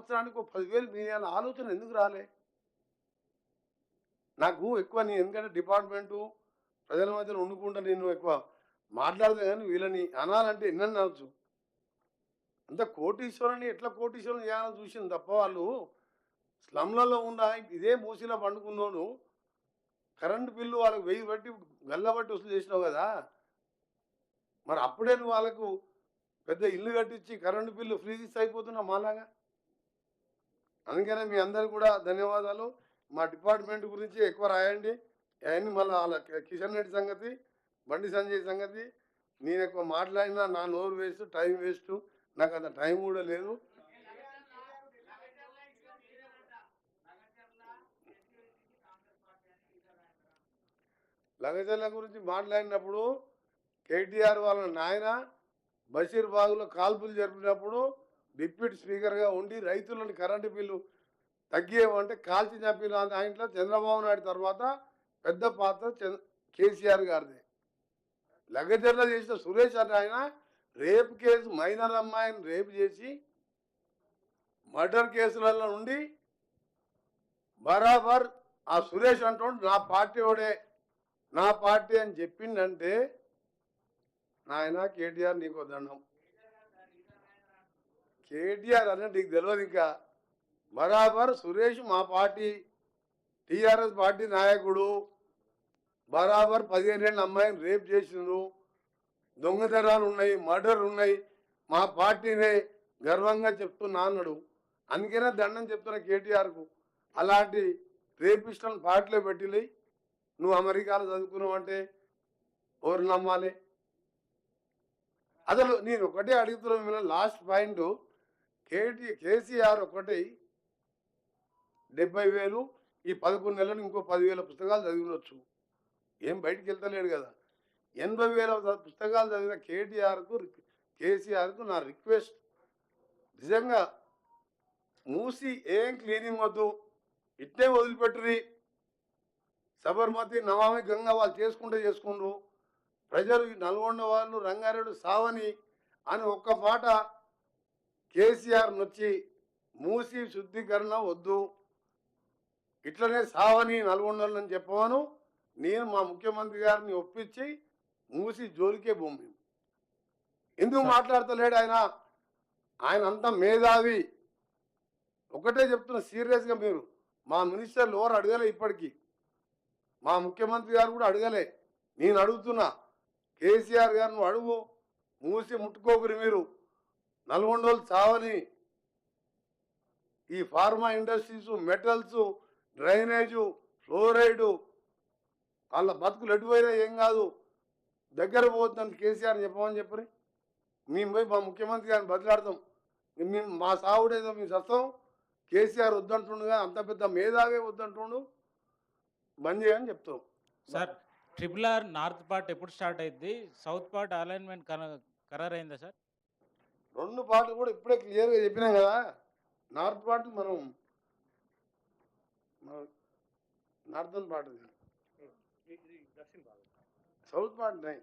సంవత్సరానికి ఒక 10,000 మీ ఆలోచన ఎందుకు రాలే? నాకు ఎక్కువ ఎందుకంటే డిపార్ట్మెంటు ప్రజల మధ్యలో వండుకుంటా నేను ఎక్కువ మాట్లాడదు కానీ వీళ్ళని అనాలంటే ఎన్నని అనొచ్చు. అంత కోటీశ్వరుని ఎట్లా కోటీశ్వరుని చేయాలని చూసింది తప్ప వాళ్ళు స్లమ్లలో ఉన్న ఇదే మూసిలో పండుకున్నోడు కరెంటు బిల్లు వాళ్ళకి 1000 బట్టి గల్లబట్టి వసూలు చేసినావు కదా. మరి అప్పుడే నువ్వు వాళ్ళకు పెద్ద ఇల్లు కట్టించి కరెంటు బిల్లు ఫ్రీ తీసి అయిపోతున్నావు మాలాగా. అందుకనే మీ అందరు కూడా ధన్యవాదాలు. మా డిపార్ట్మెంట్ గురించి ఎక్కువ రాయండి. అవన్నీ మళ్ళీ వాళ్ళ కిషన్ రెడ్డి సంగతి, బండి సంజయ్ సంగతి నేను ఎక్కువ మాట్లాడినా నా నోరు వేస్ట్, టైం వేస్ట్. నాకు అంత టైం కూడా లేదు. లగచర్ల గురించి మాట్లాడినప్పుడు కేటీఆర్ వాళ్ళ నాయన బషీర్బాగ్లో కాల్పులు జరిపినప్పుడు డిప్యూటీ స్పీకర్గా ఉండి రైతులను కరెంటు బిల్లు తగ్గేవంటే కాల్చి చంపిన దాంట్లో చంద్రబాబు నాయుడు తర్వాత పెద్ద పాత్ర కేసీఆర్ గారిది. లగచర్ల చేసిన సురేష్ అంటే ఆయన రేపు కేసు మైనర్ అమ్మాయిని రేపు చేసి మర్డర్ కేసులలో నుండి బరాబర్ ఆ సురేష్ అంటుండు నా పార్టీ వాడే, నా పార్టీ అని చెప్పిండంటే నాయన కేటీఆర్ నీకు దండం. కేటీఆర్ అనే నీకు తెలియదు ఇంకా. బరాబర్ సురేష్ మా పార్టీ టీఆర్ఎస్ పార్టీ నాయకుడు, బరాబర్ 15 ఏళ్ళ అమ్మాయిని రేప్ చేసిండ్రు, దొంగతనాలు ఉన్నాయి, మర్డర్ ఉన్నాయి, మా పార్టీనే గర్వంగా చెప్తున్నా అన్నాడు. అందుకనే దండం చెప్తున్నా కేటీఆర్కు. అలాంటి రేపిస్టులను పార్టీలో పెట్టిలే నువ్వు అమెరికాలో చదువుకున్నావు అంటే ఎవరు నమ్మాలి? అసలు నేను ఒకటే అడుగుతున్నా, లాస్ట్ పాయింట్ కేసీఆర్ ఒకటి 70,000 ఈ 11 నెలలు ఇంకో 10,000 పుస్తకాలు చదివినొచ్చు, ఏం బయటికి వెళ్తలేడు కదా. 80,000 పుస్తకాలు చదివిన కేసీఆర్కు నా రిక్వెస్ట్, నిజంగా మూసి ఏం క్లీనింగ్ వద్దు, ఇట్టే వదిలిపెట్టురి. సబర్మతి నమామి గంగా వాళ్ళు చేసుకుండ్రు. ప్రజలు నల్గొండ వాళ్ళు రంగారెడ్డి సావని అని ఒక్క మాట కేసీఆర్ నొచ్చి మూసి శుద్ధీకరణ వద్దు, ఇట్లనే సావని నల్గొండలని చెప్పవను. నేను మా ముఖ్యమంత్రి గారిని ఒప్పించి మూసి జోలికే భూమి. ఎందుకు మాట్లాడతలేడు ఆయన? ఆయన అంతా మేధావి. ఒకటే చెప్తున్నా సీరియస్గా, మీరు మా మినిస్టర్లు ఎవరు అడగలే ఇప్పటికీ, మా ముఖ్యమంత్రి గారు కూడా అడగలే. నేను అడుగుతున్నా కేసీఆర్ గారు, నువ్వు అడుగు, మూసి ముట్టుకోకురి మీరు. నల్గొండలు చావని ఈ pharma industries, metals, drainage, fluoride, వాళ్ళ బతుకులు ఎటుపోయినా ఏం కాదు, దగ్గర పోతుందని కేసీఆర్ చెప్పమని చెప్పని మేము పోయి మా ముఖ్యమంత్రి గారిని బదిలాడతాం. మేము మా సావుడేదో మేము సస్తాం, కేసీఆర్ వద్దంటుండగా అంత పెద్ద మేధావే వద్దంటుండు, బంద్ చేయని చెప్తాం. సార్ RRR నార్త్ పార్ట్ ఎప్పుడు స్టార్ట్ అయింది? సౌత్ పార్ట్ అలైన్మెంట్ ఖరారైందా సార్? 2 పార్ట్లు కూడా ఇప్పుడే క్లియర్గా చెప్పినాం కదా. నార్త్ పార్ట్ మనం నార్థన్ పార్ట్, సౌత్ పార్ట్ నై.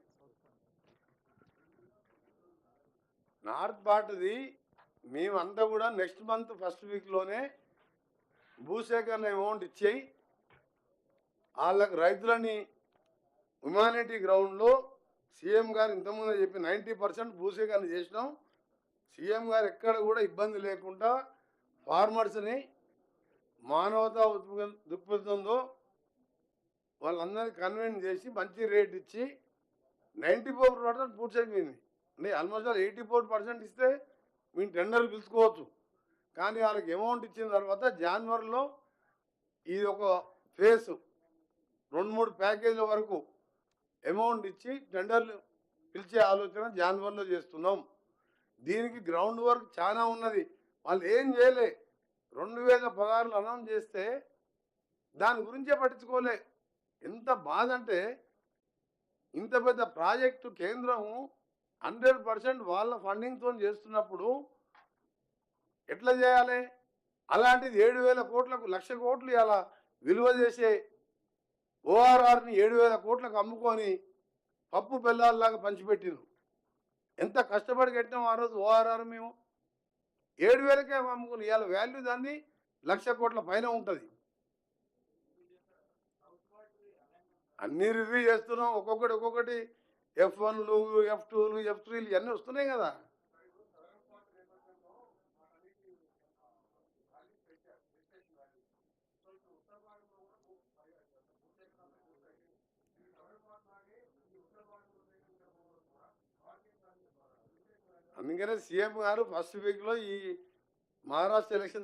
నార్త్ పార్ట్ది మేమంతా కూడా నెక్స్ట్ మంత్ ఫస్ట్ వీక్లోనే భూసేకరణ అమౌంట్ ఇచ్చేయి వాళ్ళకి రైతులని హ్యుమానిటీ గ్రౌండ్లో సీఎం గారు ఇంతకుముందు చెప్పి 90% భూసేకరణ చేసినాం. సీఎం గారు ఎక్కడ కూడా ఇబ్బంది లేకుండా ఫార్మర్స్ని మానవతా దృక్పథంతో వాళ్ళందరినీ కన్విన్స్ చేసి మంచి రేట్ ఇచ్చి 94% పూర్తి అయిపోయింది. అంటే ఆల్మోస్ట్ 84% ఇస్తే మేము టెండర్లు పిలుచుకోవచ్చు. కానీ వాళ్ళకి అమౌంట్ ఇచ్చిన తర్వాత జనవరిలో ఇది ఒక ఫేస్ 2-3 ప్యాకేజీల వరకు అమౌంట్ ఇచ్చి టెండర్లు పిలిచే ఆలోచన జనవరిలో చేస్తున్నాం. దీనికి గ్రౌండ్ వర్క్ చాలా ఉన్నది. వాళ్ళు ఏం చేయలే. 2016 అనౌన్స్ చేస్తే దాని గురించే పట్టించుకోలే. ఎంత బాధ అంటే ఇంత పెద్ద ప్రాజెక్టు కేంద్రం 100% వాళ్ళ ఫండింగ్తో చేస్తున్నప్పుడు ఎట్లా చేయాలి? అలాంటిది 7,000 కోట్లకు 1,00,000 కోట్లు ఇలా విలువ చేసే ఓఆర్ఆర్ని 7,000 కోట్లకు అమ్ముకొని పప్పు బెల్లాల్లాగా పంచిపెట్టిరు. ఎంత కష్టపడి కట్టినాం ఆ రోజు ఓఆర్ఆర్ మేము. 7,000కే అమ్ముకుని ఇవాళ వాల్యూ దాన్ని 1,00,000 కోట్ల పైన ఉంటుంది. అన్నీ రివ్యూ చేస్తున్నాం. ఒక్కొక్కటి F1లు, F2లు, F3లు ఇవన్నీ వస్తున్నాయి కదా. అందుకనే సీఎం గారు ఫస్ట్ వీక్లో ఈ మహారాష్ట్ర ఎలక్షన్